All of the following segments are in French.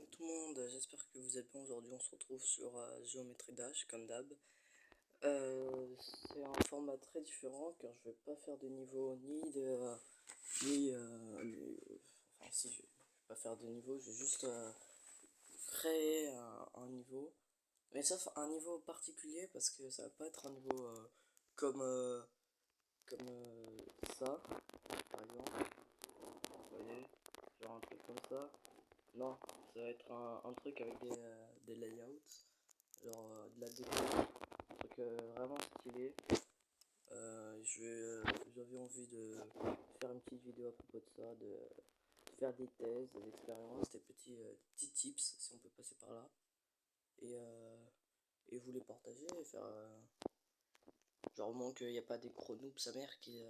tout le monde, j'espère que vous êtes bien. Aujourd'hui on se retrouve sur Géométrie Dash comme d'hab. C'est un format très différent car je vais pas faire de niveau enfin si je vais pas faire de niveau, je vais juste créer un niveau. Mais sauf un niveau particulier parce que ça va pas être un niveau comme, euh, comme ça par exemple. Vous voyez, genre un truc comme ça. Non, ça va être un truc avec des layouts, genre de la déco, un truc vraiment stylé. J'avais envie de faire une petite vidéo à propos de ça, de faire des thèses, des expériences, des petits tips si on peut passer par là. Et, euh, et vous les partager et faire genre au moins qu'il n'y a pas des gros noobs sa mère qui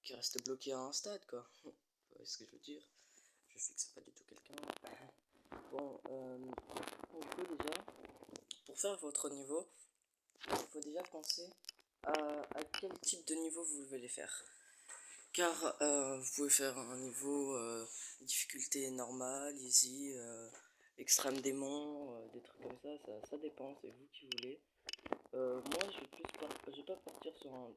restent bloqués à un stade quoi. Vous voyez ce que je veux dire? Je fixe pas du tout quelqu'un. Bon, du coup déjà, pour faire votre niveau, il faut déjà penser à quel type de niveau vous voulez faire. Car vous pouvez faire un niveau difficulté normale, easy, extrême démon, des trucs comme ça dépend, c'est vous qui voulez. Moi je vais pas partir sur un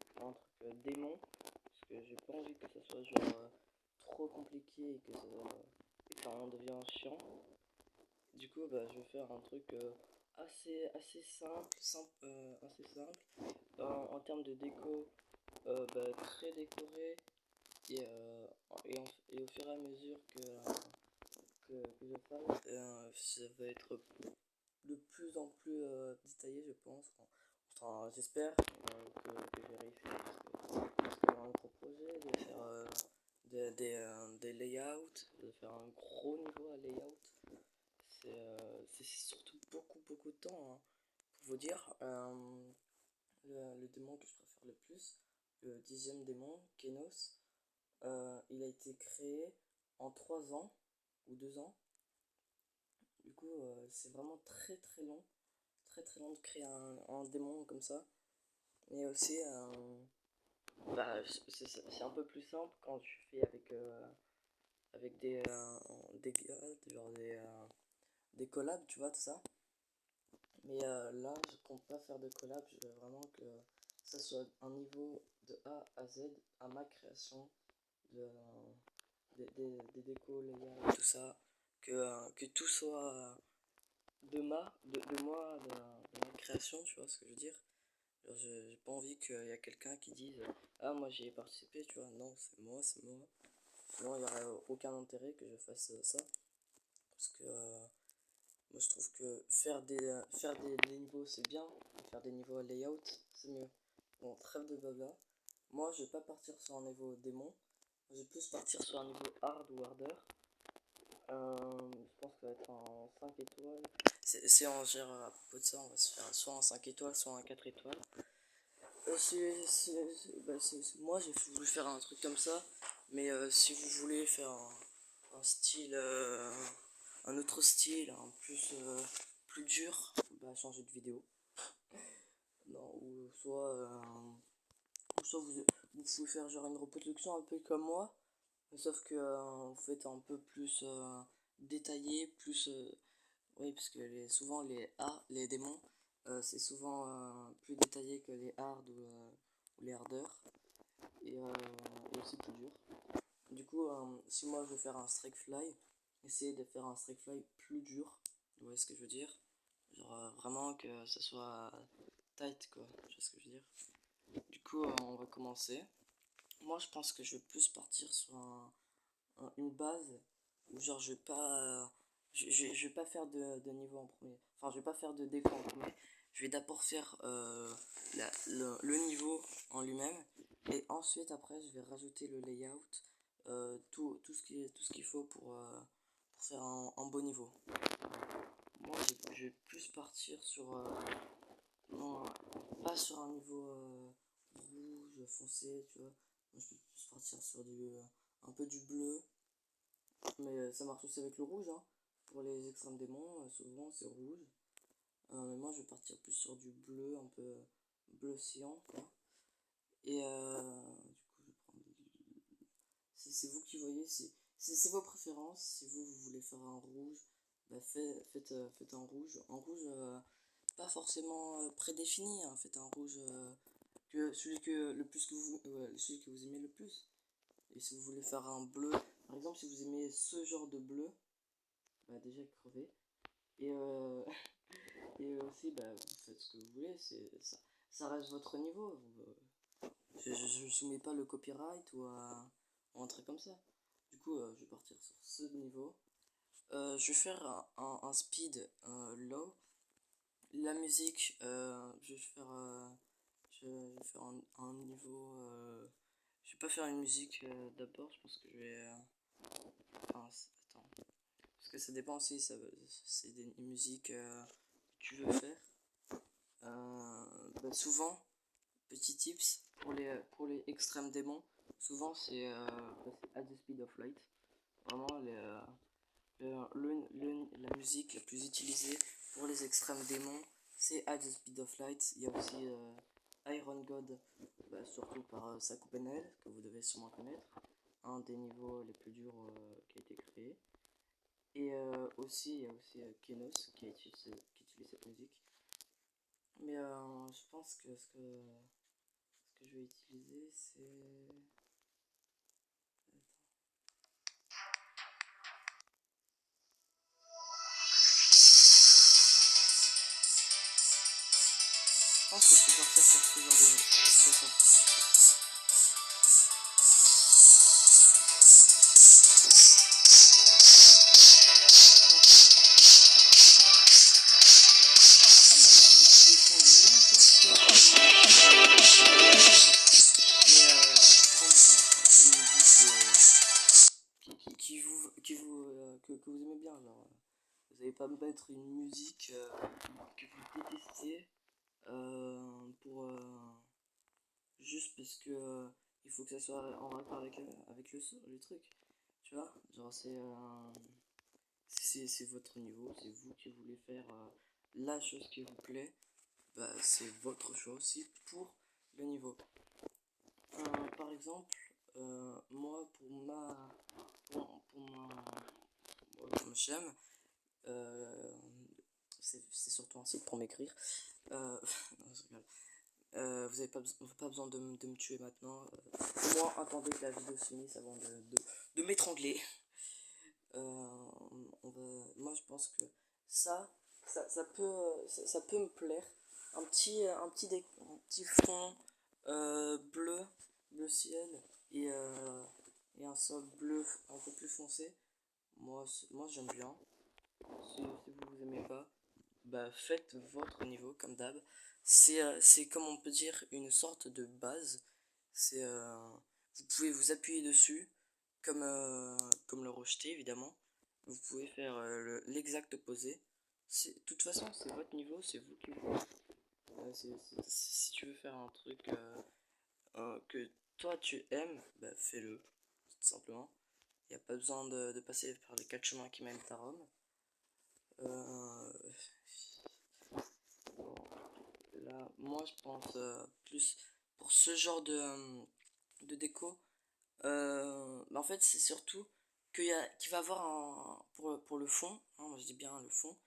truc démon, parce que j'ai pas envie que ça soit genre trop compliqué et que ça en devient chiant. Du coup bah, je vais faire un truc assez simple, en termes de déco, bah, très décoré et, et au fur et à mesure que je fasse, ça va être de plus en plus détaillé je pense. Enfin, j'espère que je vais réussir parce que c'est un gros projet de faire des layouts, de faire un gros niveau à layout. C'est surtout beaucoup de temps, hein. Pour vous dire, le démon que je préfère le plus, le 10e démon, Kenos, il a été créé en 3 ans ou 2 ans. Du coup, c'est vraiment très long de créer un démon comme ça. Mais aussi, bah, c'est un peu plus simple quand tu fais avec des gars, genre des collabs, tu vois, tout ça. Mais là, je compte pas faire de collab, je veux vraiment que ça soit un niveau de A à Z à ma création, de, des décos, les gars, tout ça, que tout soit de moi, de ma création, tu vois ce que je veux dire. Genre, j'ai pas envie qu'il y a quelqu'un qui dise ah, moi j'y ai participé, tu vois. Non, c'est moi. Non, il n'y aurait aucun intérêt que je fasse ça. Parce que moi je trouve que faire des niveaux c'est bien, faire des niveaux à layout c'est mieux. Bon, trêve de blabla. Moi je vais pas partir sur un niveau démon, je vais plus partir sur un niveau hard ou harder. Je pense que ça va être en 5 étoiles. C'est en gère à propos de ça, on va se faire soit en 5 étoiles, soit en 4 étoiles. Moi j'ai voulu faire un truc comme ça, mais si vous voulez faire un style, un autre style, un plus dur, bah changer de vidéo. Non, ou soit vous pouvez faire genre une reproduction un peu comme moi, sauf que vous faites un peu plus détaillé, plus oui, parce que souvent les démons, c'est souvent plus détaillé que les hard ou les hardeurs, et aussi plus dur. Du coup, si moi je veux faire un strike fly, essayez de faire un strike fly plus dur, vous voyez ce que je veux dire? Genre vraiment que ça soit tight quoi, tu vois ce que je veux dire? Du coup, on va commencer. Moi je pense que je vais plus partir sur une base où genre je vais pas je vais pas faire de niveau en premier, enfin je vais pas faire de déco en premier, je vais d'abord faire le niveau en lui-même et ensuite après je vais rajouter le layout, tout ce qu'il faut pour faire un beau niveau. Moi je vais plus partir sur non, pas sur un niveau rouge foncé, tu vois. Moi je vais plus partir sur un peu du bleu. Mais ça marche aussi avec le rouge, hein. Pour les extrêmes démons, souvent c'est rouge. Mais moi je vais partir plus sur du bleu, un peu bleu cyan, quoi. Et du coup, je vais prendre c'est vous qui voyez, c'est vos préférences. Si vous voulez faire un rouge, bah, faites un rouge. Un rouge pas forcément prédéfini, hein. Faites un rouge que celui que le plus que vous celui que vous aimez le plus. Et si vous voulez faire un bleu, par exemple, si vous aimez ce genre de bleu, bah déjà crevez. Et, et aussi, bah, vous faites ce que vous voulez, ça reste votre niveau. Je ne soumets pas le copyright ou un truc comme ça. Du coup, je vais partir sur ce niveau. Je vais faire un speed low. La musique, je vais faire un niveau. Je vais pas faire une musique d'abord, je pense que je vais. Enfin, attends. Parce que ça dépend aussi, c'est des musiques que tu veux faire. Bah souvent, petit tips pour les extrêmes démons, souvent c'est at the speed of light. Vraiment, la musique la plus utilisée pour les extrêmes démons, c'est at the speed of light. Il y a aussi Iron God, bah, surtout par Sakupenel, que vous devez sûrement connaître, un des niveaux les plus durs qui a été créé. Et aussi, il y a aussi Kenos qui utilise cette musique. Mais je pense que ce que je vais utiliser, c'est. Je pense que je peux partir sur ce genre de. C'est ça. Que vous aimez bien, genre. Vous n'allez pas me mettre une musique que vous détestez pour juste parce que il faut que ça soit en rapport avec le truc, tu vois, genre c'est votre niveau, c'est vous qui voulez faire la chose qui vous plaît, bah c'est votre choix aussi pour le niveau. Par exemple, moi pour ma chaîne, euh, c'est surtout un site pour m'écrire. Non, je rigole. Vous n'avez pas besoin de me tuer maintenant. Au moins, attendez que la vidéo se finisse avant de m'étrangler. Moi, je pense que ça peut me plaire. Un petit fond bleu ciel et un sol bleu un peu plus foncé. Moi j'aime bien. Si vous aimez pas, bah faites votre niveau comme d'hab. C'est comme on peut dire une sorte de base. C'est vous pouvez vous appuyer dessus comme le rejeter évidemment. Vous pouvez faire l'exact opposé. De toute façon, c'est votre niveau, c'est vous qui voulez. Si tu veux faire un truc que toi tu aimes, bah fais-le, tout simplement. Il n'y a pas besoin de passer par les 4 chemins qui mènent à Rome. Euh, bon, là, moi je pense plus pour ce genre de déco. Bah, en fait, c'est surtout qu'il va avoir pour le fond, hein, moi je dis bien le fond.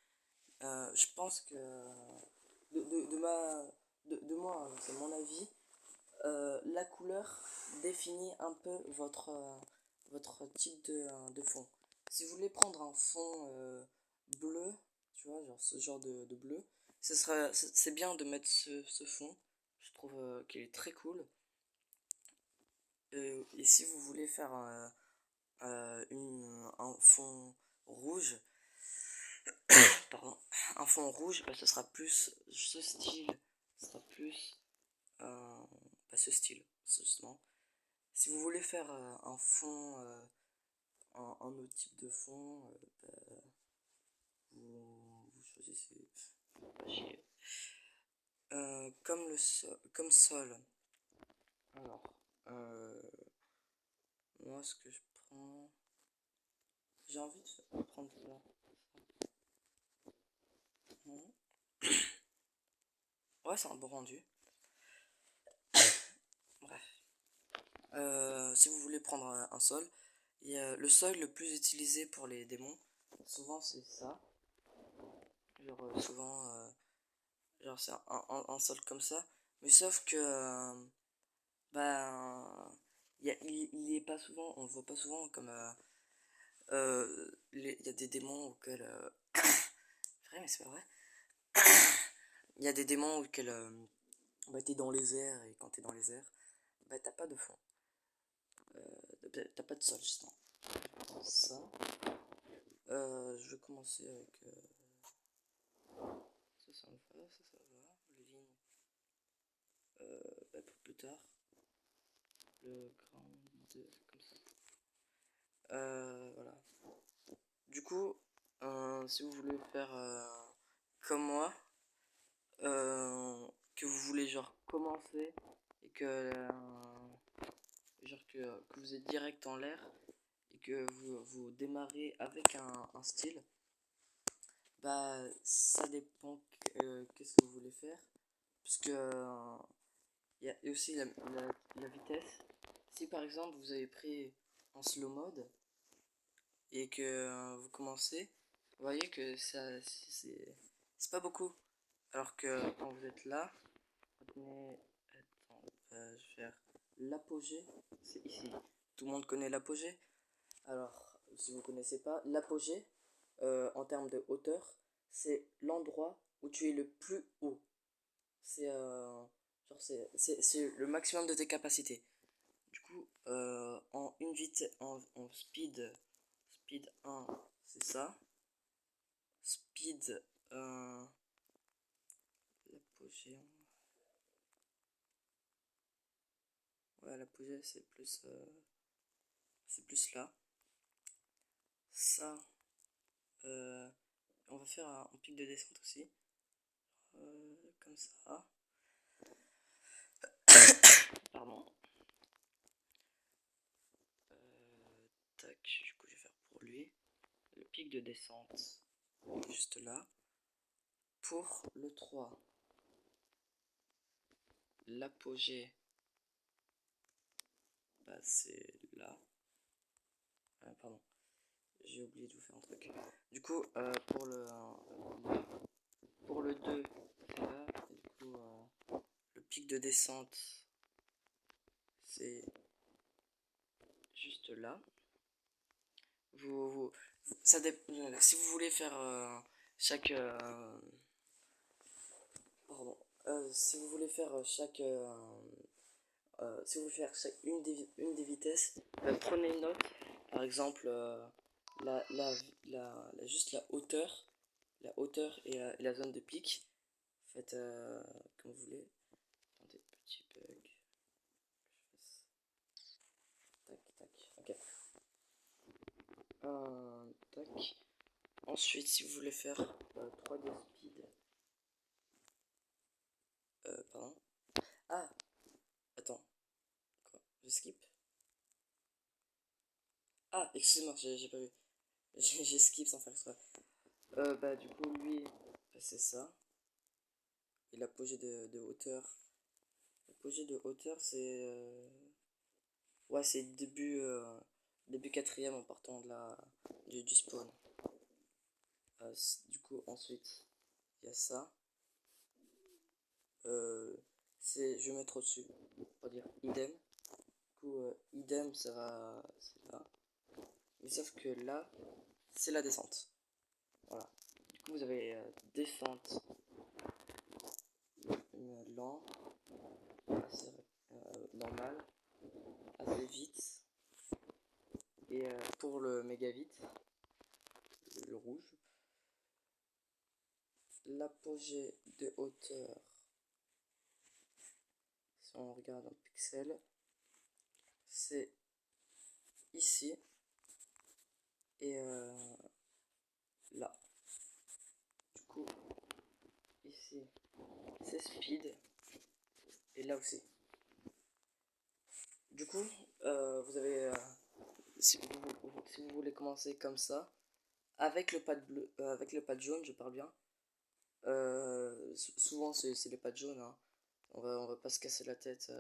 Je pense que de moi, hein, c'est mon avis. La couleur définit un peu votre type de fond. Si vous voulez prendre un fond bleu, tu vois, genre ce genre de bleu, c'est bien de mettre ce fond. Je trouve qu'il est très cool. Et si vous voulez faire un fond rouge, pardon, un fond rouge, bah, ce sera plus ce style, ce sera plus pas ce style, justement. Si vous voulez faire un fond, un autre type de fond, bah, vous choisissez. Pas chier. Comme sol. Alors, moi ce que je prends, j'ai envie de prendre ça. Ouais, c'est un bon rendu. Bref. Si vous voulez prendre un sol, et le sol le plus utilisé pour les démons, souvent c'est ça. Genre souvent, genre c'est un sol comme ça. Mais sauf que, ben, il est pas souvent, on le voit pas souvent comme, il y a des démons auxquels, vrai mais c'est pas vrai. Il y a des démons auxquels, bah, t'es dans les airs et quand t'es dans les airs, bah t'as pas de fond. T'as pas de sol justement. Ça. Je vais commencer avec ça, ça va, ça va. Les lignes, bah, pour plus tard. Le grand 2, c'est comme ça. Voilà. Du coup, si vous voulez faire comme moi, que vous voulez genre commencer et que genre que vous êtes direct en l'air et que vous démarrez avec un style, bah ça dépend qu'est-ce que vous voulez faire. Parce que il y a aussi la vitesse. Si par exemple vous avez pris en slow mode et que vous commencez, vous voyez que ça c'est pas beaucoup. Alors que quand vous êtes là, retenez, attends, je vais faire l'apogée, c'est ici. Tout le monde connaît l'apogée. Alors, si vous connaissez pas, l'apogée, en termes de hauteur, c'est l'endroit où tu es le plus haut. C'est genre c'est le maximum de tes capacités. Du coup, en une vitesse, en speed 1, c'est ça. Speed l'apogée. Ouais, l'apogée c'est plus là. Ça, on va faire un pic de descente aussi. Comme ça. Pardon. Tac, du coup je vais faire pour lui. Le pic de descente, juste là. Pour le 3, l'apogée, bah, c'est là. Pardon, j'ai oublié de vous faire un truc. Du coup, pour le 2, c'est là. Et du coup, le pic de descente, c'est juste là. Ça si vous voulez faire chaque... pardon. Si vous voulez faire si vous voulez faire une des vitesses, prenez une note. Par exemple, la, la, juste la hauteur et la zone de pic. Faites comme vous voulez. Attendez, petit bug. Tac, tac. Ok. Tac. Ensuite, si vous voulez faire 3D speed. Pardon. Ah, attends. Quoi? Je skip. Ah, excusez-moi, j'ai pas vu. J'ai skip sans faire exprès. Bah, du coup, lui, c'est ça. Et l'apogée de hauteur. L'apogée de hauteur, c'est. Ouais, c'est début quatrième en partant de du spawn. Du coup, ensuite, il y a ça. Je vais mettre au-dessus. On va dire idem. Du coup, idem, ça va. C'est là. Mais sauf que là, c'est la descente. Voilà. Du coup, vous avez descente lent, assez normal, assez vite. Et pour le méga vite, le rouge, l'apogée de hauteur, si on regarde en pixel, c'est ici et là. Du coup, ici, c'est speed et là aussi. Du coup, vous avez, si vous voulez commencer comme ça, avec le pad bleu, avec le pad jaune, je parle bien. Souvent, c'est les pads jaunes. Hein. On va pas se casser la tête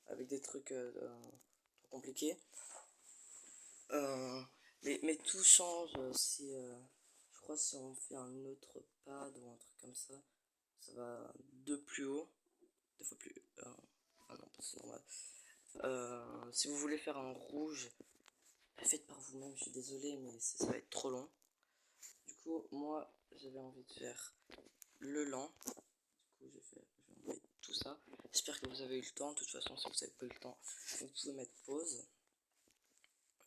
avec des trucs trop compliqués. Mais tout change si. Je crois si on fait un autre pad ou un truc comme ça, ça va deux plus haut, deux fois plus. Ah non, c'est normal. Si vous voulez faire un rouge, faites par vous-même. Je suis désolé, mais ça va être trop long. Du coup, moi, j'avais envie de faire le lent. Du coup, j'ai envoyé tout ça. J'espère que vous avez eu le temps. De toute façon, si vous n'avez pas eu le temps, vous pouvez mettre pause.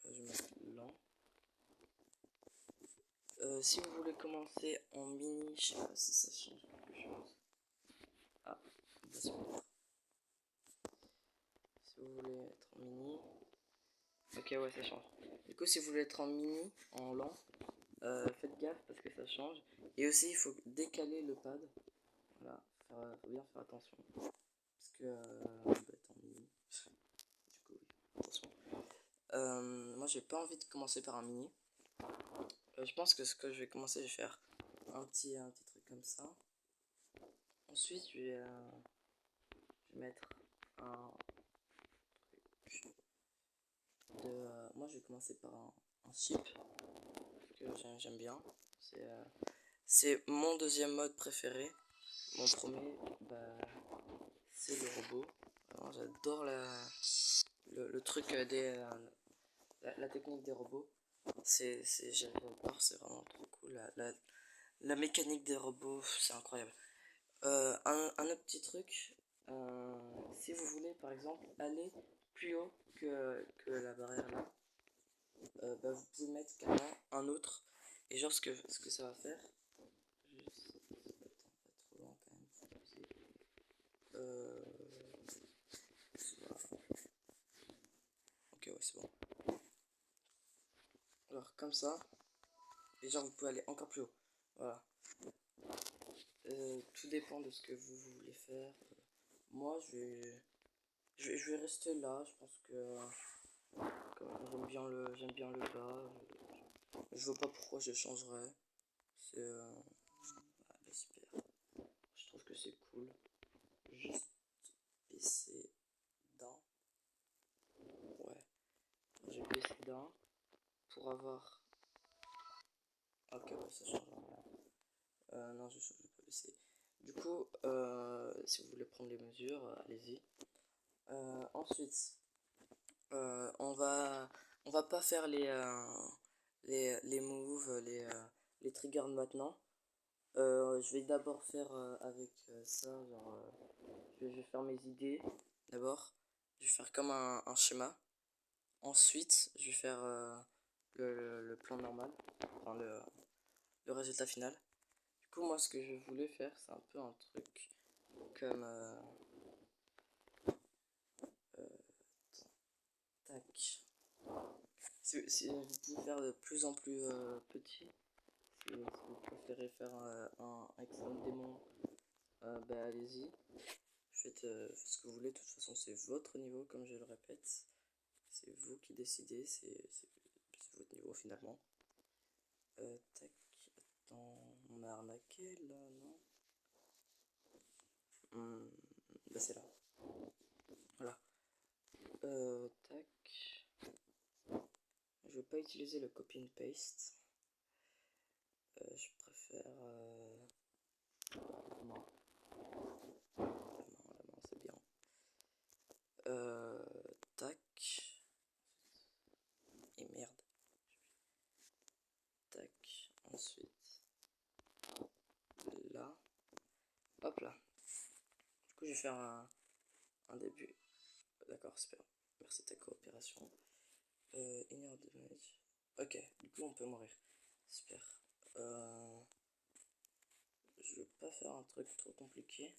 Je vais mettre lent. Si vous voulez commencer en mini, je sais pas si ça change quelque chose. Ah, bah super. Si vous voulez être en mini. Ok, ouais, ça change. Du coup, si vous voulez être en mini, en lent, faites gaffe parce que ça change. Et aussi, il faut décaler le pad. Voilà, faut bien faire attention. Parce que on peut être en mini. Du coup, oui, attention. Moi, j'ai pas envie de commencer par un mini. Je pense que ce que je vais commencer, je vais faire un petit truc comme ça. Ensuite, je vais mettre un truc de. Moi, je vais commencer par un chip que j'aime bien. C'est mon deuxième mode préféré. Mon premier, bah, c'est le robot. Vraiment, j'adore le truc la technique des robots. J'adore, c'est vraiment trop cool. La mécanique des robots, c'est incroyable. Un autre petit truc, si vous voulez par exemple aller plus haut que la barrière là, bah, vous pouvez mettre carrément un autre. Et genre ce que ça va faire, juste, attends, pas trop loin quand même, faut pousser. Voilà. Ok, ouais, c'est bon. Alors comme ça, et genre vous pouvez aller encore plus haut. Voilà. Tout dépend de ce que vous voulez faire. Moi, je vais rester là. Je pense que j'aime bien le bas. Je vois pas pourquoi je changerais. C'est bah, super. Je trouve que c'est cool. Juste baisser d'un. Ouais. J'ai baissé d'un pour avoir. Ok, ouais, ça change rien. Non, je vais pas baisser. Du coup, si vous voulez prendre les mesures, allez-y. Ensuite, on va pas faire les moves, les triggers maintenant. Je vais d'abord faire avec ça, genre, je vais faire mes idées d'abord. Je vais faire comme un schéma. Ensuite, je vais faire le plan normal, enfin le résultat final. Du coup, moi, ce que je voulais faire, c'est un peu un truc comme euh, tac. Si vous pouvez faire de plus en plus petit, si vous préférez faire un Excel démon, bah allez-y. Faites ce que vous voulez, de toute façon c'est votre niveau comme je le répète. C'est vous qui décidez, c'est votre niveau finalement. Tac, attends, on m'a arnaqué là, non? Bah c'est là. Voilà. Tac. Je vais pas utiliser le copy and paste. Je préfère la main. La main c'est bien. Tac. Et merde. Tac. Ensuite. Là. Hop là. Du coup je vais faire un début. D'accord, super. Merci de ta coopération. Inner damage. Ok, du coup on peut mourir. Super. Je vais pas faire un truc trop compliqué.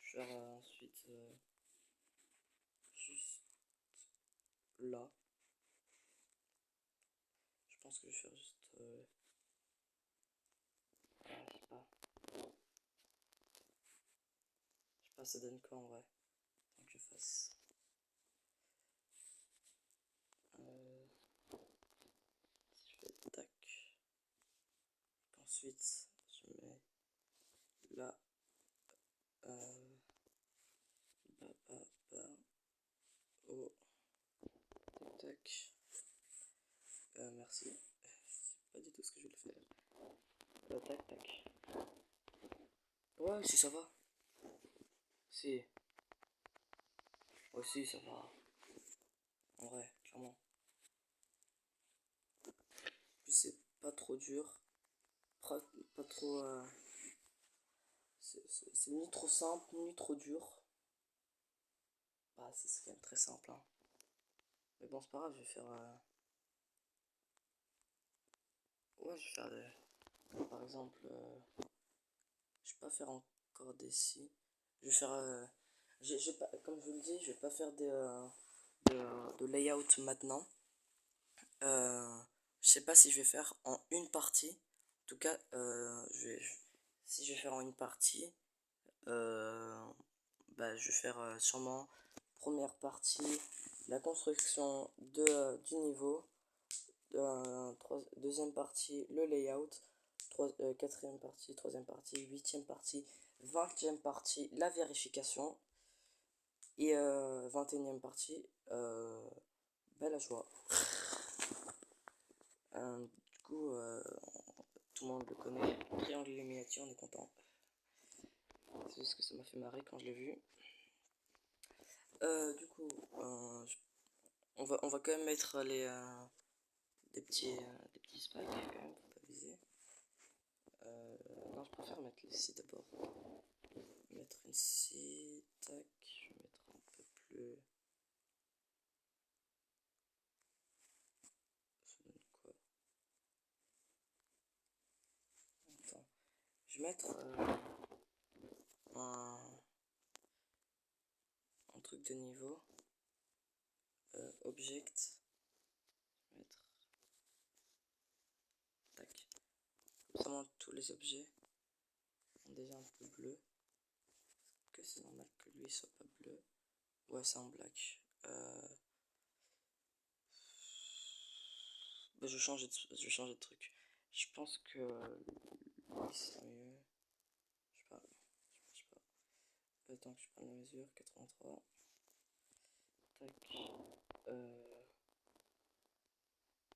Je vais faire ensuite juste là. Je pense que je vais faire juste je sais pas. Je sais pas, ça donne quoi en vrai. Tant que je fasse. Si je fais tac. Ensuite, je mets là. Ba, ba, ba. Oh. Tac, tac. Merci. C'est pas du tout ce que je voulais faire. Tac, tac. Ouais, si ça va. Si. Aussi, ça va. En vrai, clairement. Puis c'est pas trop dur. Pas trop. C'est ni trop simple, ni trop dur. Bah, c'est quand même très simple, hein. Mais bon, c'est pas grave, je vais faire. Ouais, je vais faire comme par exemple. Je vais pas faire encore des si. Je vais faire. Pas, comme je vous le dis, je vais pas faire de layout maintenant. Je sais pas si je vais faire en une partie. En tout cas, si je vais faire en une partie, bah, je vais faire sûrement première partie, la construction du niveau, deuxième partie, le layout, quatrième partie, troisième partie, huitième partie, 20e partie, la vérification, et 21e partie, bah, la joie. Du coup, tout le monde le connaît, triangle illuminati, on est content. C'est juste que ça m'a fait marrer quand je l'ai vu. Du coup, on va quand même mettre des petits spikes quand même, faut pas viser. Non, je préfère mettre les scies d'abord. Mettre une scie, tac, je vais mettre un peu plus. Ça donne quoi? Attends, je vais mettre un truc de niveau. Object. Je vais mettre. Tac. Comme ça, moi, tous les objets sont déjà un peu bleus. Est-ce que c'est normal que lui soit pas bleu? Ouais, c'est en black. Bah, je vais changer de truc. Je pense que lui c'est mieux. Je sais pas. Je sais pas. Attends que je prenne la mesure. 83. Tac.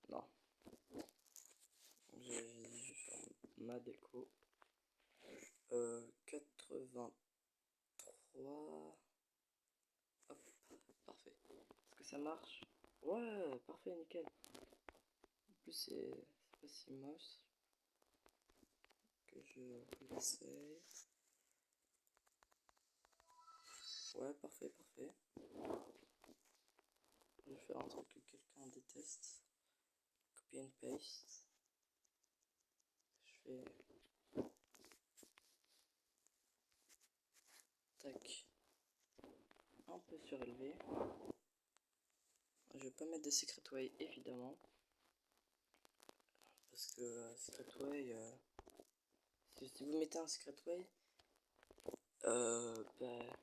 Non. Je vais faire ma déco. 83. Hop. Parfait. Est-ce que ça marche? Ouais, parfait, nickel. En plus, c'est pas si moche que je l'essaye. Ouais, parfait, parfait. Je vais faire un truc que quelqu'un déteste. Copy and paste. Je fais tac, un peu surélevé. Je vais pas mettre de secret way évidemment, parce que secret way, si vous mettez un secret way, bah,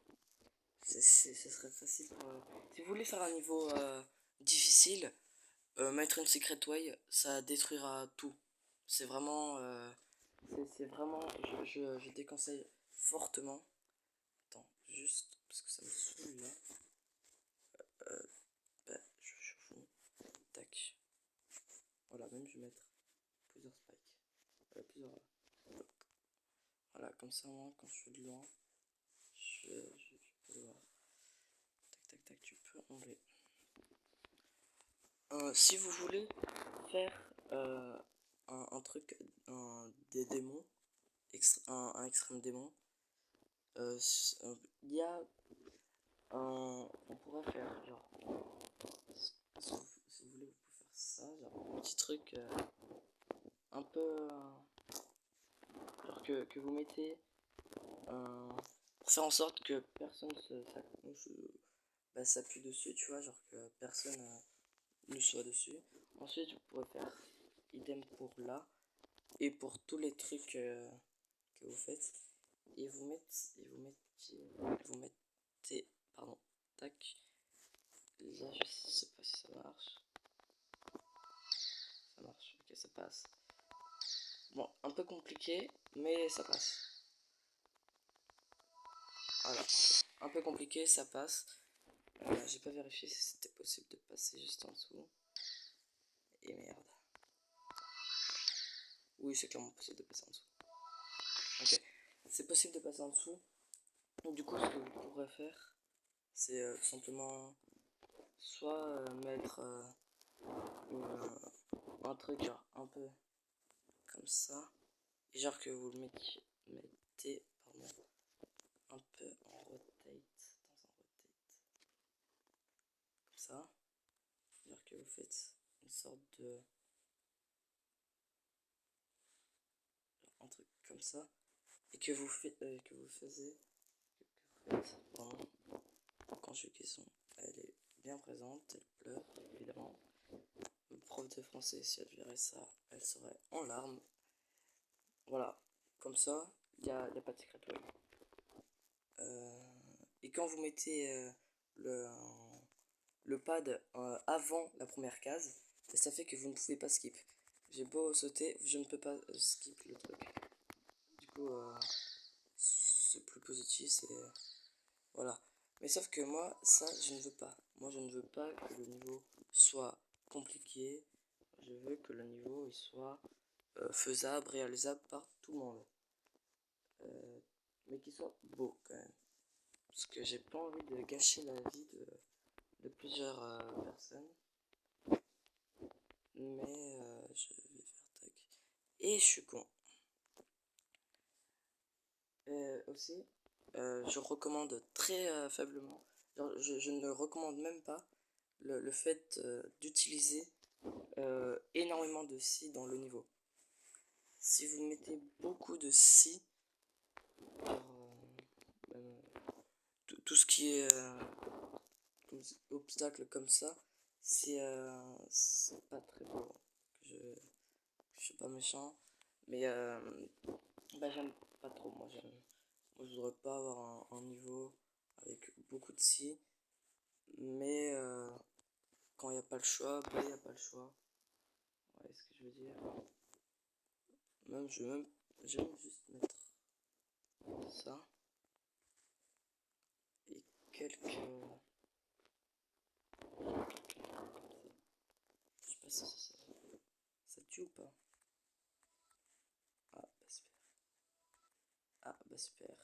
ce serait facile pour, si vous voulez faire un niveau difficile, mettre une secret way, ça détruira tout. C'est vraiment, c'est vraiment, je déconseille fortement. Attends, juste parce que ça me saoule là. Bah, je fous. Tac. Voilà, même je vais mettre plusieurs spikes. Plusieurs. Voilà, comme ça, moi, quand je suis de loin, je peux le voir. Tac, tac, tac, tu peux enlever. Si vous voulez faire un truc, des démons, un extrême démon, il y a on pourrait faire genre, si vous voulez, vous pouvez faire ça, genre un petit truc un peu genre que vous mettez pour faire en sorte que personne s'appuie dessus, tu vois, genre que personne ne soit dessus. Ensuite, vous pourrez faire idem pour là et pour tous les trucs que vous faites. Et vous mettez, pardon, tac. Là, je sais pas si ça marche. Ça marche, ok, ça passe. Bon, un peu compliqué, mais ça passe. Voilà, un peu compliqué, ça passe. J'ai pas vérifié si c'était possible de passer juste en dessous. Et merde. Oui, c'est clairement possible de passer en dessous. Ok, c'est possible de passer en dessous. Donc, du coup, ce que vous pourrez faire, c'est simplement soit mettre un truc genre un peu comme ça, et genre que vous le mettez pardon, un peu en rotate, dans un rotate, comme ça, genre que vous faites une sorte de un truc comme ça, et que vous faites pardon, conjugaison, elle est bien présente, elle pleure évidemment. Le prof de français, si elle verrait ça, elle serait en larmes. Voilà, comme ça, il n'y a pas de secret web. Et quand vous mettez le pad avant la première case, ça fait que vous ne pouvez pas skip. J'ai beau sauter, je ne peux pas skip le truc. Du coup, c'est plus positif, c'est... Voilà. Mais sauf que moi, ça, je ne veux pas. Moi, je ne veux pas que le niveau soit compliqué. Je veux que le niveau il soit faisable, réalisable par tout le monde. Mais qu'il soit beau quand même. Parce que j'ai pas envie de gâcher la vie de plusieurs personnes. Mais je vais faire tac. Et je suis con. Aussi, je recommande très faiblement. Genre, je ne recommande même pas le fait d'utiliser énormément de scie dans le niveau. Si vous mettez beaucoup de scie, tout ce qui est obstacle comme ça, c'est pas très beau. Je suis pas méchant, mais bah, j'aime pas trop. Moi, je voudrais pas avoir un niveau avec beaucoup de scie, mais quand il n'y a pas le choix, bah il n'y a pas le choix. Ouais, ce que je veux dire. J'aime juste mettre ça et quelques. Je sais pas si ça tue ou pas. Ah bah super. Ah bah super.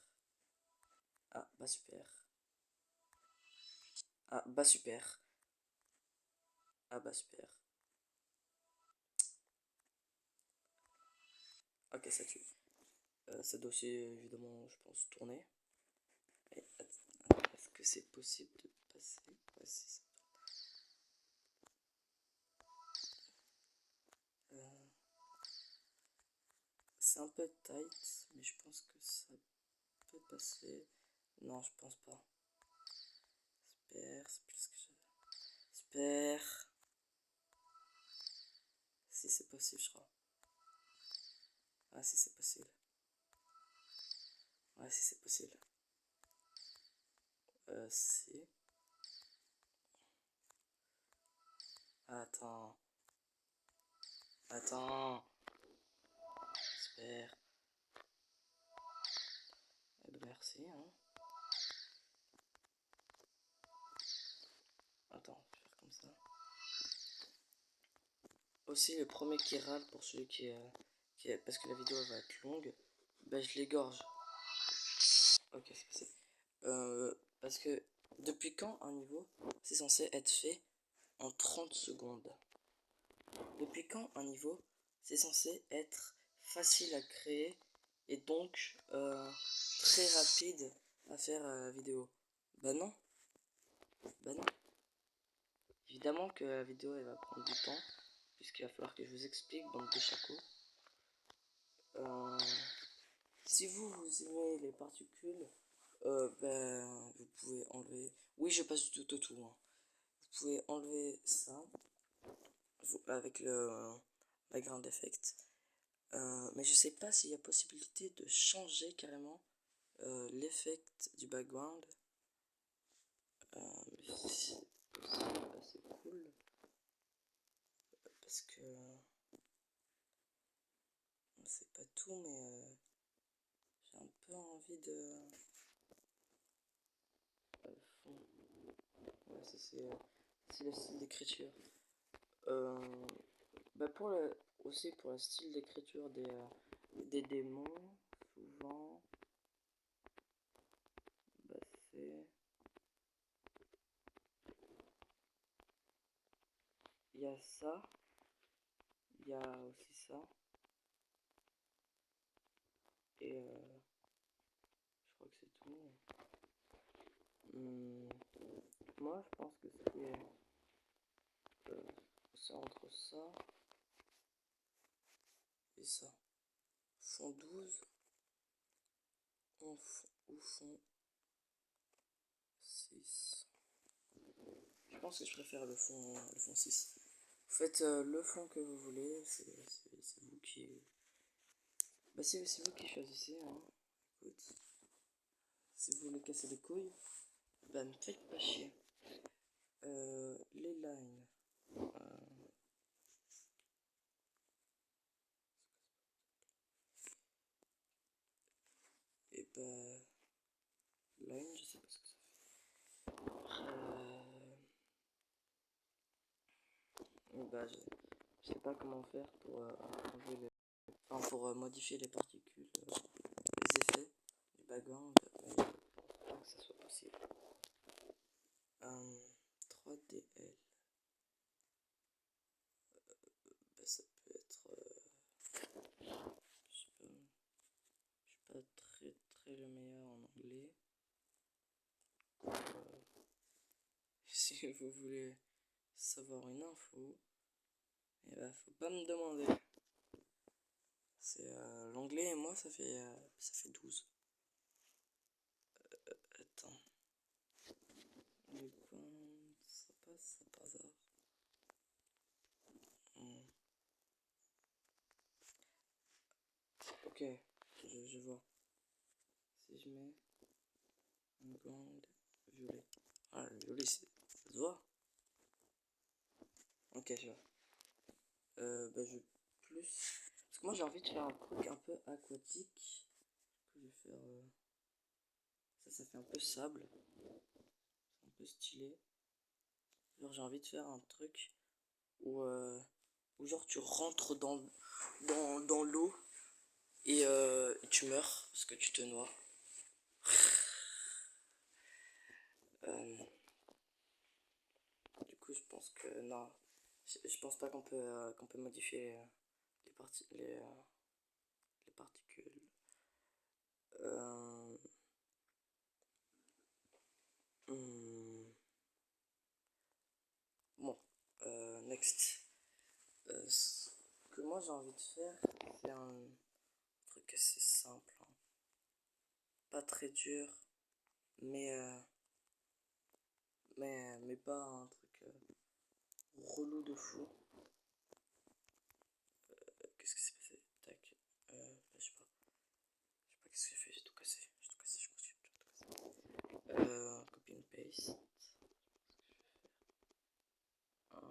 Ah bah super. Ah bah super. Ah bah super. Ok, ça tue. Ça doit aussi évidemment, je pense, tourner. Est-ce que c'est possible de passer? Ouais, c'est ça. Euh, c'est un peu tight, mais je pense que ça peut passer. Non, je pense pas. J'espère, c'est plus que je... J'espère. Si c'est possible, je crois. Ah, si c'est possible. Ouais, si c'est possible. Si. Attends. Attends. J'espère. Eh ben, merci, hein. Attends, je vais faire comme ça. Aussi, le premier qui râle pour celui parce que la vidéo va être longue, bah je l'égorge. Ok, c'est passé. Parce que depuis quand un niveau c'est censé être fait en 30 secondes? Depuis quand un niveau c'est censé être facile à créer et donc très rapide à faire la vidéo? Bah non, bah non. Évidemment que la vidéo elle va prendre du temps puisqu'il va falloir que je vous explique, bande de chacos. Si vous aimez les particules, ben, vous pouvez enlever. Oui, je passe du tout au tout. Hein. Vous pouvez enlever ça avec le background effect. Mais je sais pas s'il y a possibilité de changer carrément l'effet du background. Mais si c'est possible, bah, c'est cool. Parce que c'est pas tout, mais j'ai un peu envie de. Fond. Ouais, ça c'est le style d'écriture. Bah aussi pour le style d'écriture des démons, souvent, bah c'est... Il y a ça, il y a aussi ça, et je crois que c'est tout. Moi je pense que c'est entre ça et ça. Fond 12 ou fond 6. Je pense que je préfère le fond 6. Vous faites le fond que vous voulez, c'est vous qui... Bah c'est vous qui choisissez, hein. Écoute, si vous voulez casser les couilles, bah me faites pas chier. Les lines. Et bah... Line, je sais pas ce que ça fait. Bah je sais pas comment faire pour enlever enfin, pour modifier les particules, les effets du background, mais je pense pas que ça soit possible. 3DL, bah, ça peut être, je sais pas, je suis pas très le meilleur en anglais. Si vous voulez savoir une info, et bah faut pas me demander. C'est l'anglais et moi ça fait 12. Attends. Du coup, ça passe, ça par hasard. Ok, je vois. Si je mets un background violet. Ah, le violet, ça se voit. Ok, je vois. Bah, je vais plus. Parce que moi, j'ai envie de faire un truc un peu aquatique. Que je vais faire. Ça fait un peu sable. C'est un peu stylé. Genre, j'ai envie de faire un truc où genre, tu rentres dans l'eau et tu meurs parce que tu te noies. Euh, du coup, je pense que non. Je pense pas qu'on peut modifier les particules. Euh, hmm, bon, next. Ce que moi j'ai envie de faire, c'est un truc assez simple, hein. Pas très dur, mais, mais pas un truc relou de fou. Qu'est-ce qui s'est passé? Tac. Je sais pas. Je sais pas qu'est-ce que j'ai fait, j'ai tout cassé. J'ai tout cassé, je pense que j'ai tout cassé. Copy and paste. Un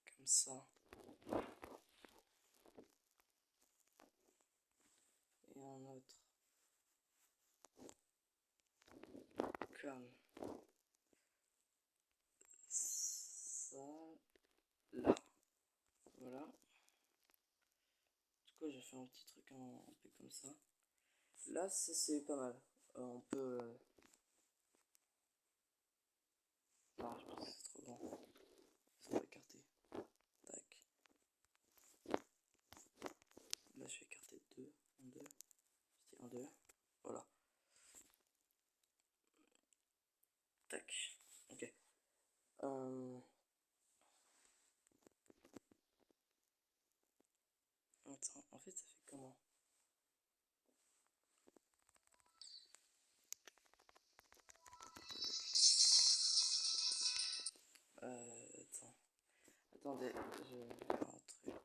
truc comme ça. Et un autre comme ça. Là. Voilà. Du coup, j'ai fait un petit truc un peu comme ça. Là, c'est pas mal. On peut. Non, je pense que c'est trop grand. Ça va écarter. Tac. Là, je vais écarter 2. 1, 2. Je dis 1, 2. Voilà. Tac. Ok. Attends, en fait, ça fait comment? Attends. Attendez, je vais faire un truc.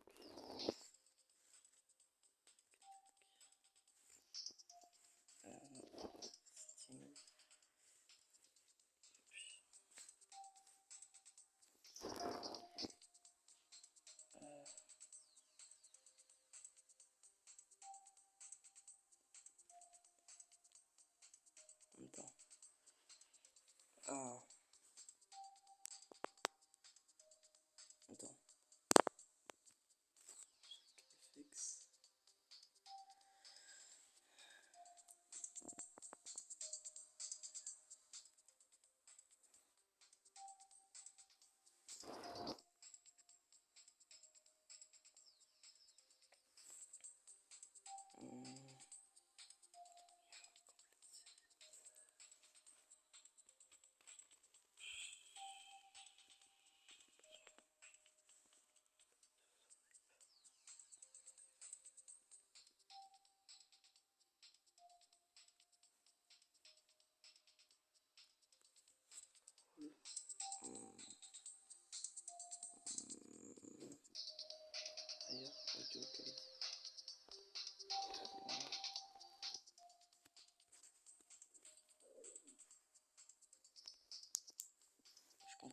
Steam. Attends.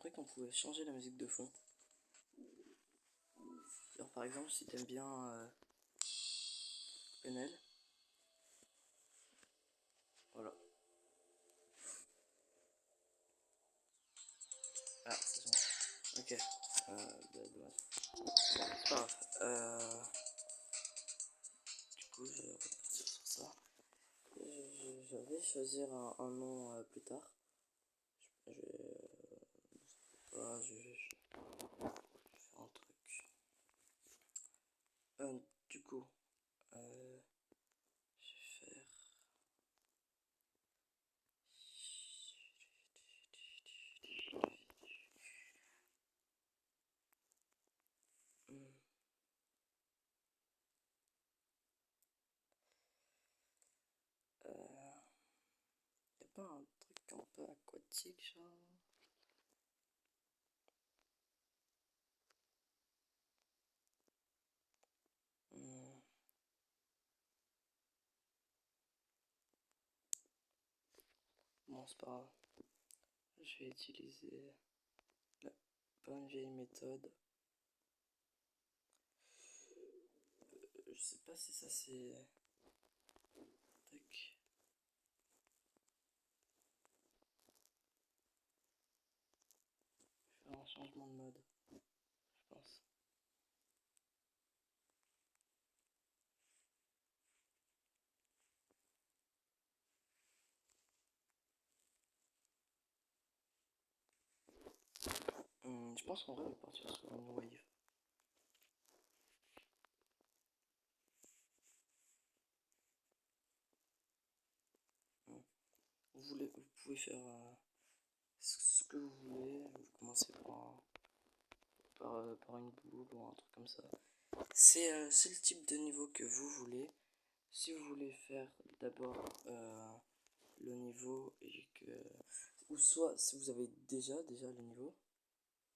montré qu'on pouvait changer la musique de fond. Alors par exemple, si t'aimes bien PNL, voilà. Ah, c'est bon. Ok. Dommage. Bon, c'est pas grave. Du coup, je vais repartir sur ça. Je vais choisir un nom plus tard. Je vais faire un truc. Du coup, je vais faire. Hmm. Y'a pas un truc un peu aquatique, genre? Hmm. Bon, c'est pas grave. Je vais utiliser la bonne vieille méthode. Je sais pas si ça c'est. Tac. Faire un changement de mode, je pense. Je pense qu'on va partir sur une wave. Vous pouvez faire ce que vous voulez. Vous commencez par une boule ou un truc comme ça. C'est le type de niveau que vous voulez. Si vous voulez faire d'abord le niveau et que. Ou soit si vous avez déjà le niveau,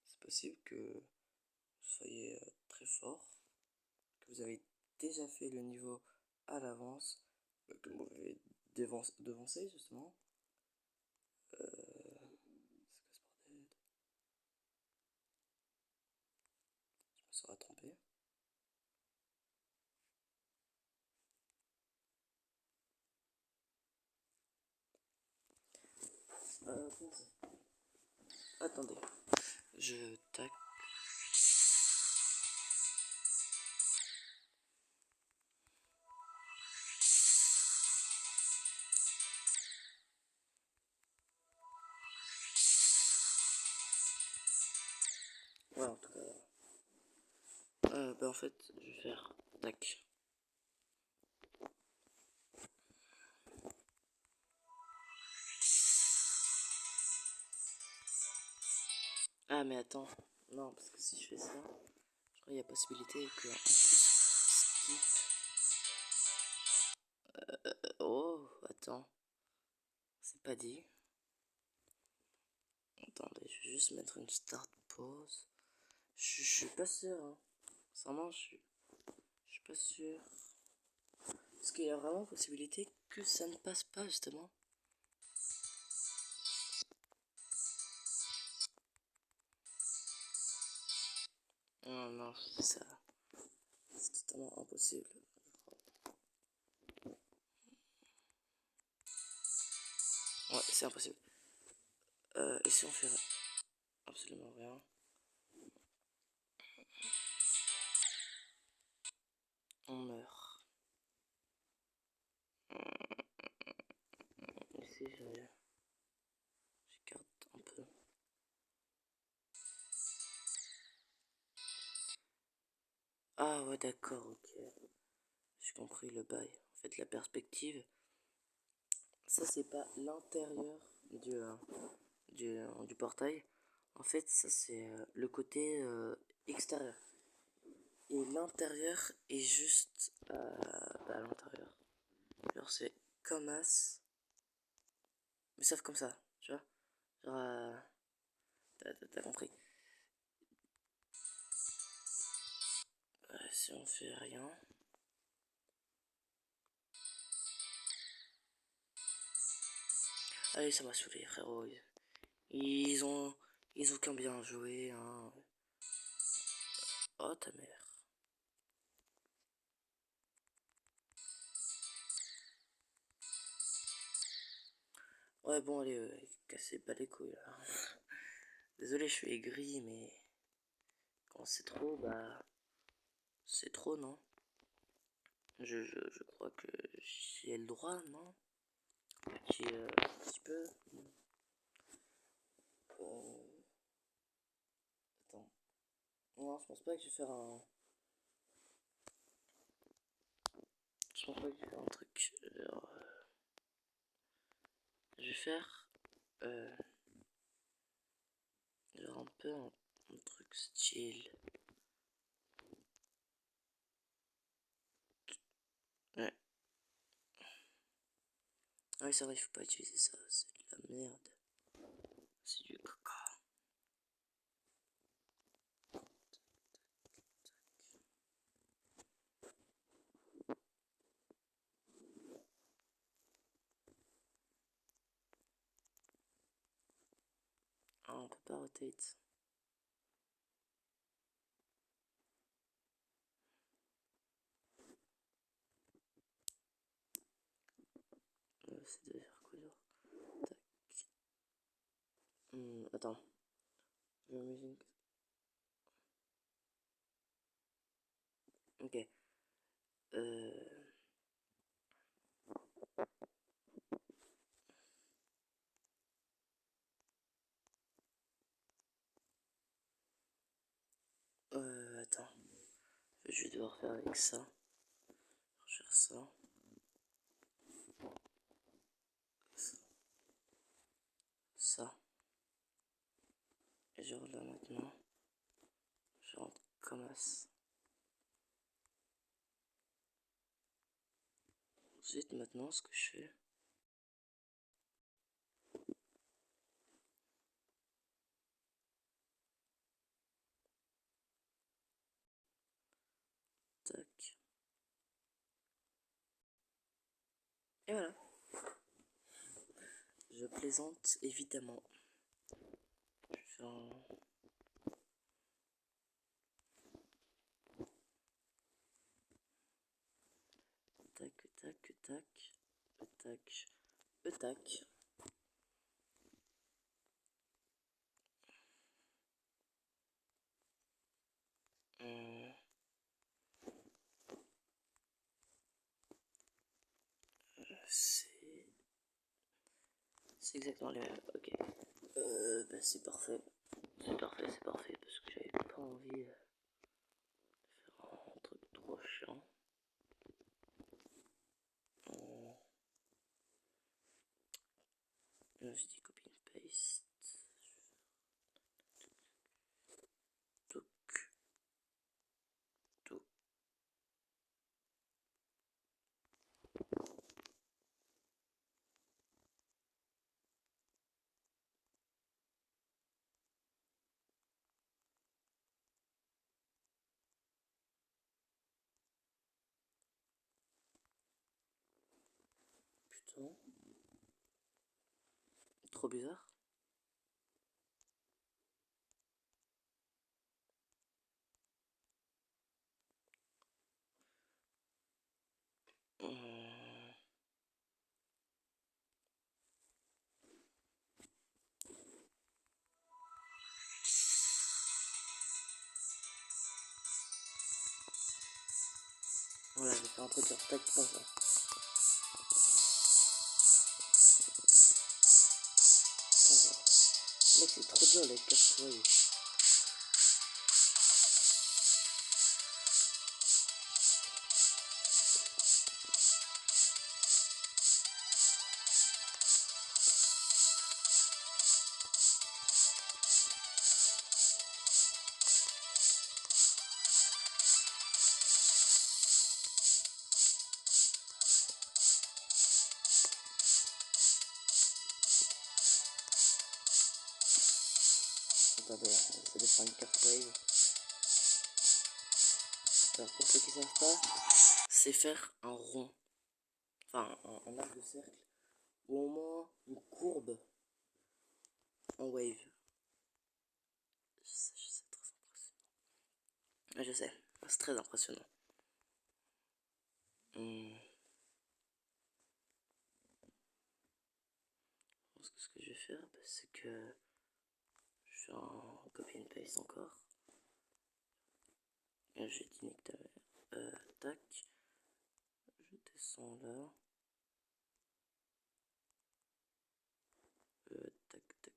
c'est possible que vous soyez très fort, que vous avez déjà fait le niveau à l'avance, que vous avez devancé justement. C'est quoi ce bordel? Je me serais trompé. Comment ça? Attendez. Je tac. Ouais, en tout cas. Bah en fait, je vais faire tac. Ah mais attends. Non, parce que si je fais ça, je crois qu'il y a possibilité que en plus skip. Oh, attends. C'est pas dit. Attendez, je vais juste mettre une start pause. Je suis pas sûr, hein. Sincèrement, je suis pas sûr. Parce qu'il y a vraiment possibilité que ça ne passe pas, justement. Non, non, c'est ça. C'est totalement impossible. Ouais, c'est impossible. Et si on fait absolument rien, on meurt. Ici, j'écarte un peu. Ah ouais, d'accord, ok. J'ai compris le bail. En fait, la perspective, ça c'est pas l'intérieur du portail. En fait, ça c'est le côté extérieur. Et l'intérieur est juste à l'intérieur. Genre c'est comme as, mais sauf comme ça, tu vois. Genre, t'as compris. Si on fait rien. Allez, ça m'a saoulé, frérot. Ils ont, Ils ont qu'un bien joué, hein. Oh ta mère. Ouais bon allez, cassez pas les couilles là. Désolé je suis aigri mais quand c'est trop bah c'est trop non. Je crois que j'ai le droit non. Un petit peu. Attends. Non je pense pas que je vais faire un. Je pense pas que je vais faire un truc. Genre, je vais faire genre un peu un truc style. Ouais. Ah oui c'est vrai il faut pas utiliser ça, c'est de la merde. C'est du caca. Ah on peut pas rotate. C'est de faire quoi genre. Tac. Attends. Je vais imaginer. Ok. Attends. Je vais devoir faire avec ça. Je vais faire ça. Ça. Ça. Et genre là maintenant. Je rentre comme as. Ensuite maintenant ce que je fais. Tac. Et voilà. Je plaisante évidemment. Je vais faire un. Tac, tac, tac. Tac. Tac. C'est exactement les mêmes. Ok. Bah c'est parfait. C'est parfait, c'est parfait. Parce que j'avais pas envie de faire un truc trop chiant. Là, je dis copy and paste. Touc. Touc. Putain. Trop bizarre. Voilà, je vais faire un truc sur tac comme ça. Comme ça. Mec, c'est trop dur les casse-toi. Attendez, ça doit faire une casse-wave. Alors pour ceux qui savent pas, c'est faire un rond. Enfin, un arc de cercle. Ou au moins une courbe en wave. Je sais, c'est très impressionnant. Ce que je vais faire, c'est que je fais un copy and paste encore. Et j'ai dit tac, je descends là. Tac, tac, tac.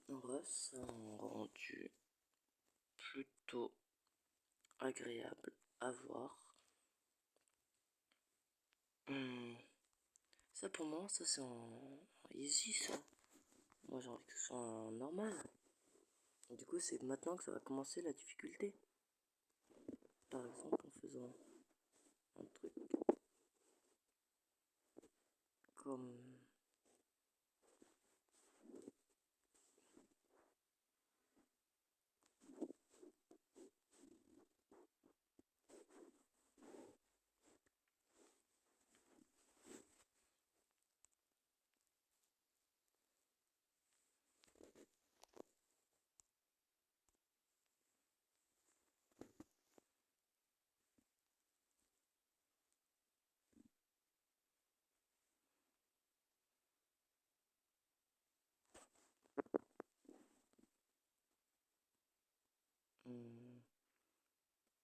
En vrai, ça m'a rendu plutôt agréable à voir. Ça pour moi, ça c'est en easy ça. Moi j'ai envie que ce soit en normal. Du coup c'est maintenant que ça va commencer la difficulté. Par exemple en faisant un truc comme...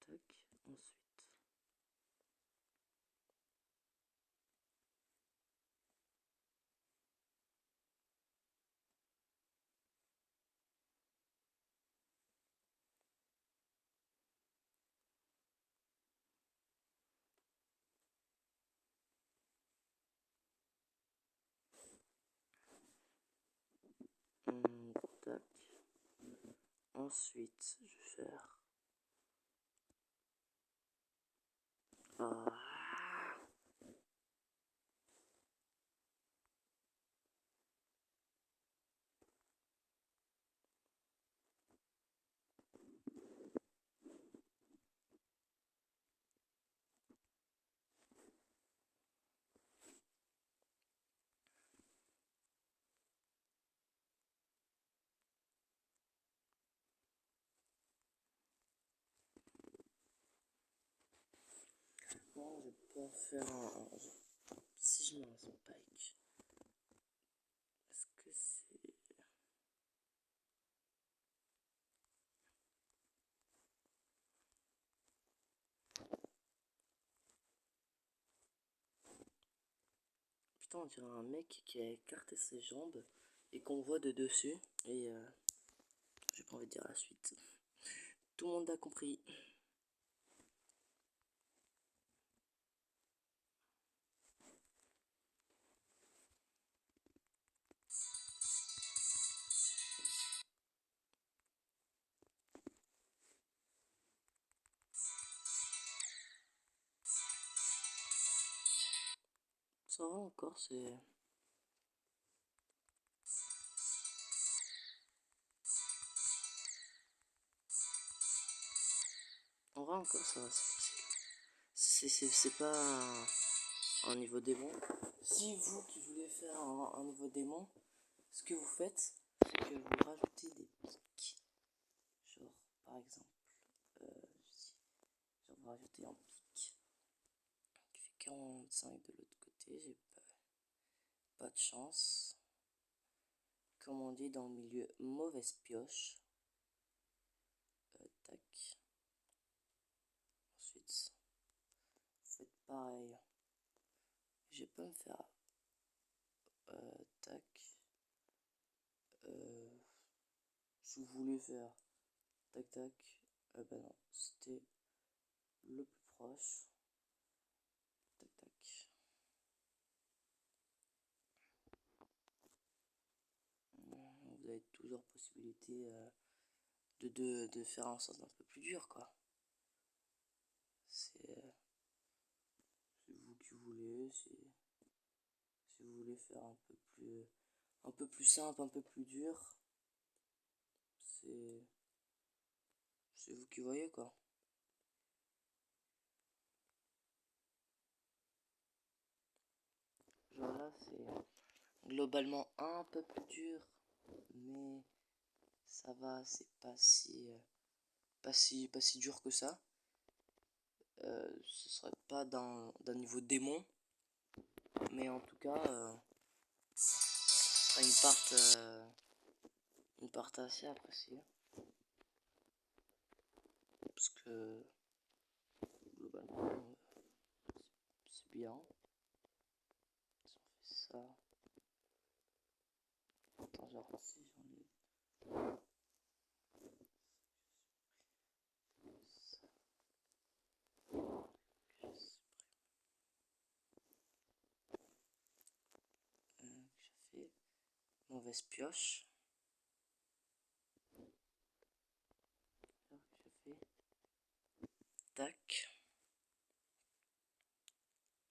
tac, ensuite. Tac. Ensuite, je vais faire... Bon, je vais pas faire un... Si je mets un spike, est-ce que c'est... Putain, on dirait un mec qui a écarté ses jambes et qu'on voit de dessus. Et j'ai pas envie de dire la suite. Tout le monde a compris. Ça va encore, c'est... En vrai encore, ça va, c'est facile. C'est pas un niveau démon. Si vous qui voulez faire un niveau démon, ce que vous faites, c'est que vous rajoutez des pics. Genre, par exemple, genre vous rajoutez un pic qui fait 45 de l'autre côté, j'ai pas de chance. Comme on dit dans le milieu, mauvaise pioche. Tac. Ensuite, faites pareil. Je peux me faire tac. Je voulais faire tac tac. Bah non, c'était le plus proche. Tac tac. avez toujours possibilité de faire un sens un peu plus dur, quoi. C'est vous qui voulez, si vous voulez faire un peu plus simple, un peu plus dur, c'est vous qui voyez, quoi. Genre là, c'est globalement un peu plus dur, mais ça va, c'est pas si dur que ça. Ce serait pas d'un niveau démon, mais en tout cas, ce serait une part assez appréciée, parce que globalement, c'est bien. Si on fait ça, attends, genre si j'enlève ça, j'ai fait mauvaise pioche. J'ai fait tac.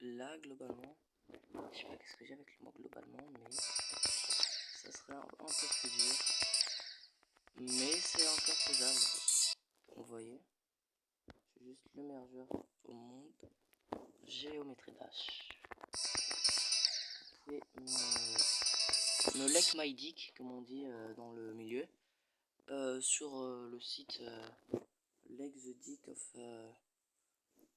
Là, globalement, je sais pas qu'est-ce que j'ai avec le mot globalement, mais ça serait un peu plus dur. Mais c'est encore faisable. Vous voyez, je suis juste le meilleur joueur au monde. Géométrie Dash. Vous pouvez me lick my dick, comme on dit dans le milieu, sur le site Lick the Dick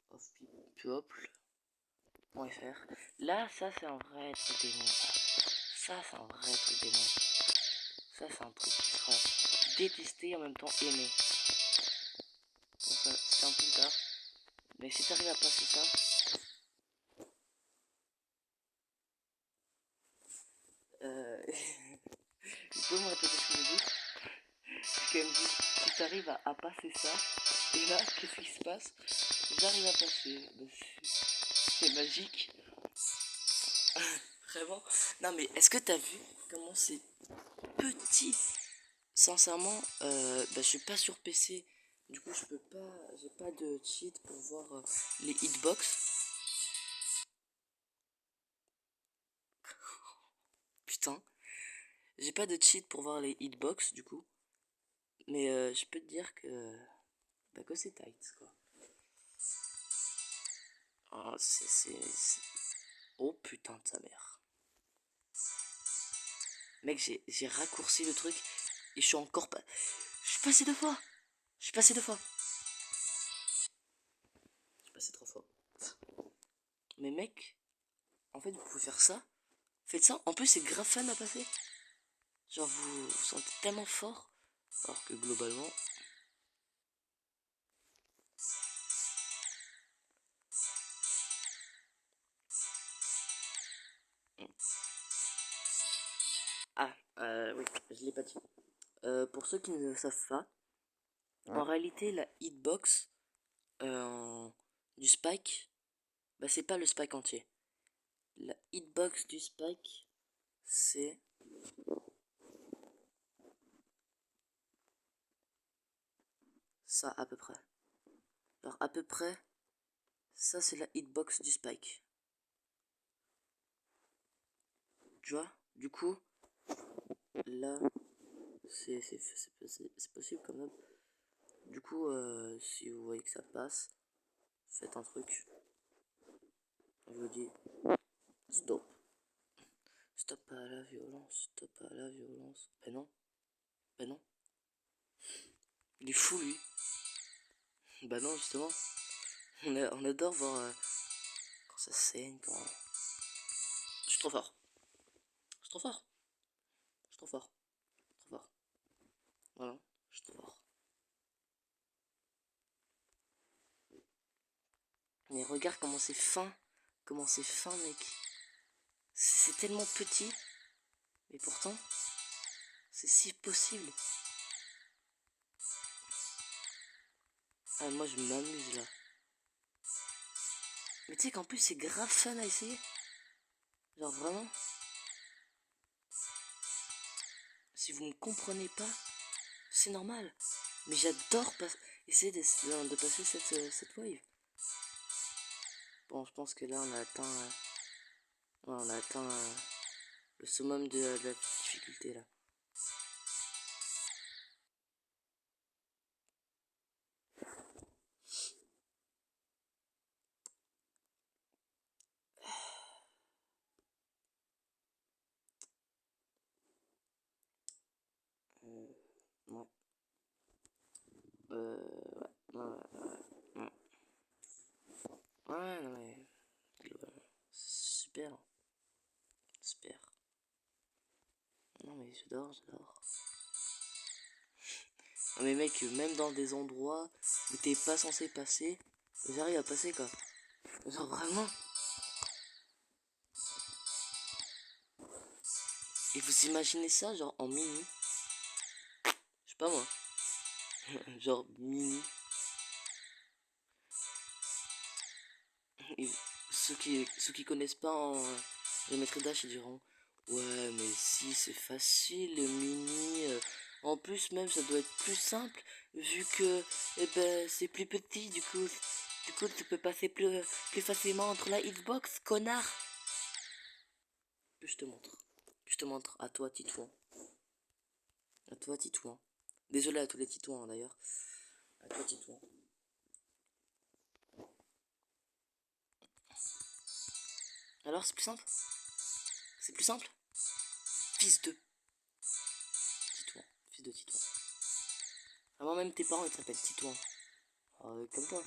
of People.fr. Là, ça c'est un vrai truc démon. Ça c'est un vrai truc démon. Ça c'est un truc qui sera détesté et en même temps aimé. Bon, ça c'est un peu tard. Mais si t'arrives à passer ça, il peut me répéter ce que je dis. Parce qu'elle me dit, si t'arrives à passer ça, et là, qu'est-ce qui se passe? J'arrive à passer. Ben, c'est magique. Vraiment. Non mais est-ce que t'as vu comment c'est petit? Sincèrement, je suis pas sur PC. Du coup, je peux pas, j'ai pas de cheat pour voir les hitbox. Putain, j'ai pas de cheat pour voir les hitbox du coup. Mais je peux te dire que c'est tight quoi. Oh, oh putain de sa mère. Mec, j'ai raccourci le truc et je suis encore pas. Je suis passé 2 fois. Je suis passé 2 fois. Je suis passé 3 fois. Mais mec, en fait, vous pouvez faire ça. Faites ça. En plus, c'est grave fun à passer. Genre, vous vous sentez tellement fort. Alors que globalement. Ah, oui, je l'ai pas dit. Pour ceux qui ne le savent pas, en réalité, la hitbox du spike, bah, c'est pas le spike entier. La hitbox du spike, c'est ça à peu près. Alors, à peu près, ça c'est la hitbox du spike. Tu vois? Du coup, là, c'est possible quand même. Du coup, si vous voyez que ça passe, faites un truc. Je vous dis, stop. Stop à la violence, stop à la violence. Ben non, ben non. Il est fou lui. Bah non, justement. On adore voir quand ça saigne, quand. Je suis trop fort. Je suis trop fort. Je suis trop fort. Trop fort. Voilà, je suis trop fort. Mais regarde comment c'est fin. Comment c'est fin, mec. C'est tellement petit. Mais pourtant, c'est si possible. Ah, moi je m'amuse là. Mais tu sais qu'en plus c'est grave fun à essayer. Genre vraiment. si vous ne comprenez pas, c'est normal. Mais j'adore essayer de passer cette wave. Bon, je pense que là, on a atteint, le summum de la difficulté, là. Ouais. Ouais. Ouais, non mais... Super. Super. Non mais j'adore. Non mais mec, même dans des endroits où t'es pas censé passer, j'arrive à passer quoi. Genre vraiment. Et vous imaginez ça genre en mini? Je sais pas moi. Genre mini. Et ceux qui connaissent pas en géométrie Dash, ils diront ouais mais si c'est facile le mini. En plus même ça doit être plus simple vu que eh ben c'est plus petit du coup tu peux passer plus facilement entre la Xbox, connard. Je te montre. Je te montre à toi Titouan. À toi Titouan. Désolé à tous les Titouans d'ailleurs. À toi Titouan. Alors c'est plus simple? C'est plus simple? Fils de Titouan. Fils de Titouan. Avant même tes parents ils t'appellent Titouan. Comme toi.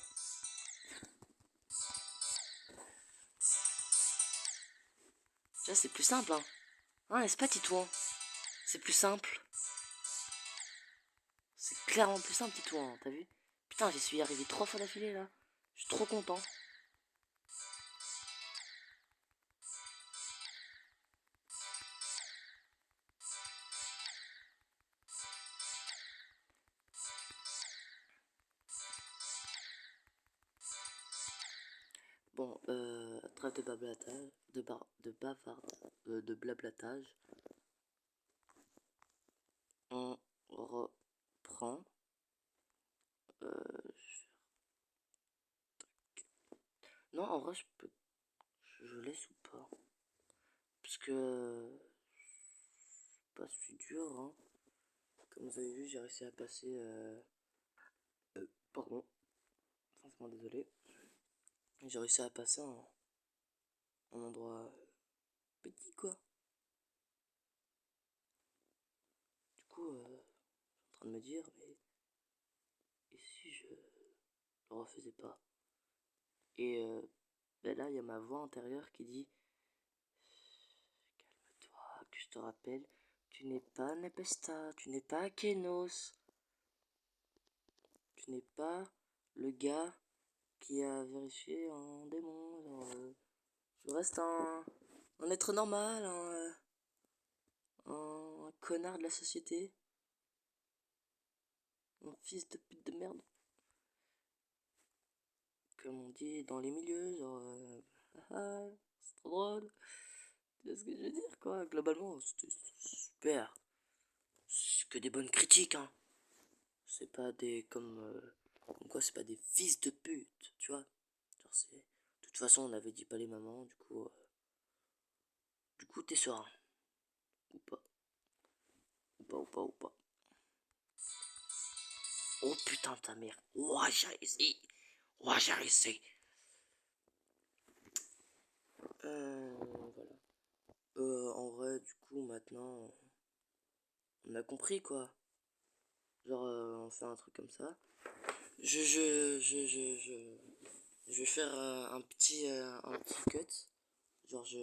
Tu vois c'est plus simple hein. Ouais c'est pas Titouan. C'est plus simple. C'est clairement plus simple Titouan, t'as vu? Putain j'y suis arrivé 3 fois d'affilée là. Je suis trop content. Bon, trêve de blablatage, de blablatage. On reprend. Non, en vrai, je laisse ou pas. Parce que c'est pas si dur, hein. Comme vous avez vu, j'ai réussi à passer. Pardon, franchement désolé. J'ai réussi à passer en endroit petit, quoi. Du coup, je suis en train de me dire, mais et si je le refaisais pas? Et ben là, il y a ma voix intérieure qui dit calme-toi, que je te rappelle, tu n'es pas Nepesta, tu n'es pas Kenos, tu n'es pas le gars qui a vérifié un démon. Genre, je reste un être normal, un connard de la société, un fils de pute de merde, comme on dit dans les milieux, genre, c'est trop drôle. Tu vois ce que je veux dire, quoi. Globalement, c'était super. C'est que des bonnes critiques, hein. C'est pas des comme quoi c'est pas des fils de pute, tu vois. Genre c'est de toute façon on avait dit pas les mamans, du coup t'es serein ou pas. Ou pas. Oh putain ta mère. Ouah j'ai réussi. Ouah j'ai réussi. Voilà. En vrai du coup maintenant on a compris quoi. Genre on fait un truc comme ça. Je vais faire un petit cut. Genre je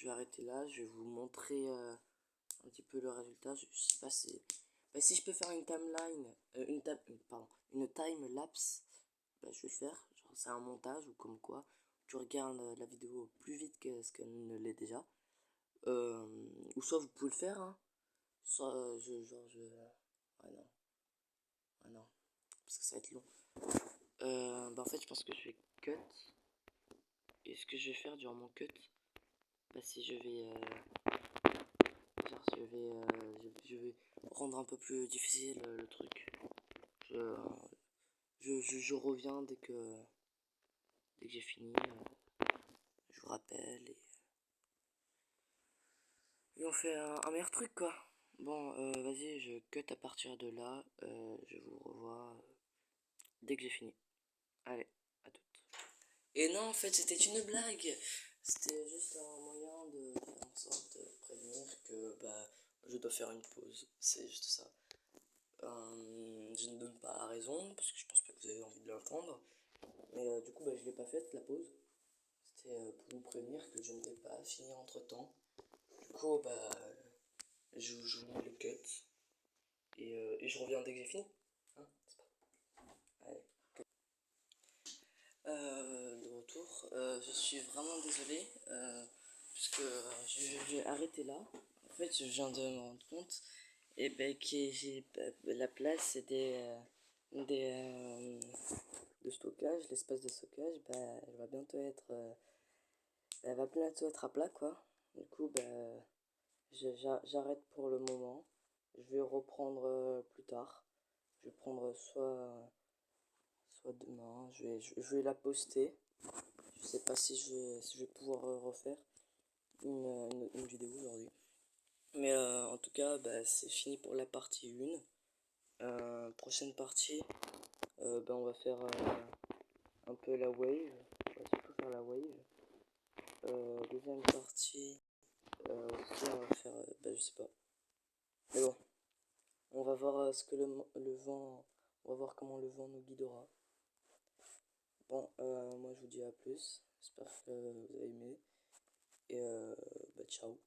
vais arrêter là, je vais vous montrer un petit peu le résultat. Je sais pas si, bah, si je peux faire une timeline, une time lapse, bah, je vais le faire. Genre c'est un montage ou comme quoi tu regardes la vidéo plus vite que ce qu'elle ne l'est déjà. Ou soit vous pouvez le faire, hein. Soit ouais non, ouais non, parce que ça va être long. Bah en fait je pense que je vais cut. Et ce que je vais faire durant mon cut, bah c'est je vais rendre un peu plus difficile le truc. Je reviens dès que j'ai fini. Je vous rappelle et on fait un meilleur truc quoi. Bon, vas-y, je cut à partir de là. Je vous revois dès que j'ai fini. Allez, à toutes. Et non, en fait, c'était une blague. C'était juste un moyen de faire en sorte de prévenir que bah, je dois faire une pause. C'est juste ça. Je ne donne pas la raison parce que je pense pas que vous avez envie de l'entendre. Mais du coup, bah, je l'ai pas faite la pause. C'était pour vous prévenir que je ne vais pas finir entre temps. Du coup, bah, je vous mets le cut et je reviens dès que j'ai fini. Hein, c'est pas... Allez. De retour, je suis vraiment désolé puisque j'ai arrêté là. En fait, je viens de me rendre compte et ben que j'ai la place de stockage, l'espace de stockage, bah, elle va bientôt être à plat quoi. Du coup, bah, j'arrête pour le moment. Je vais reprendre plus tard. Je vais prendre soit demain. Je vais la poster. Je sais pas si je vais pouvoir refaire une vidéo aujourd'hui. Mais en tout cas, bah, c'est fini pour la partie 1. Prochaine partie, bah, on va faire un peu la wave. On va surtout faire la wave. Deuxième partie, aussi on va faire, bah, je sais pas. Mais bon, on va voir ce que le vent, on va voir comment le vent nous guidera. Bon, moi je vous dis à plus. J'espère que vous avez aimé. Et bah, ciao.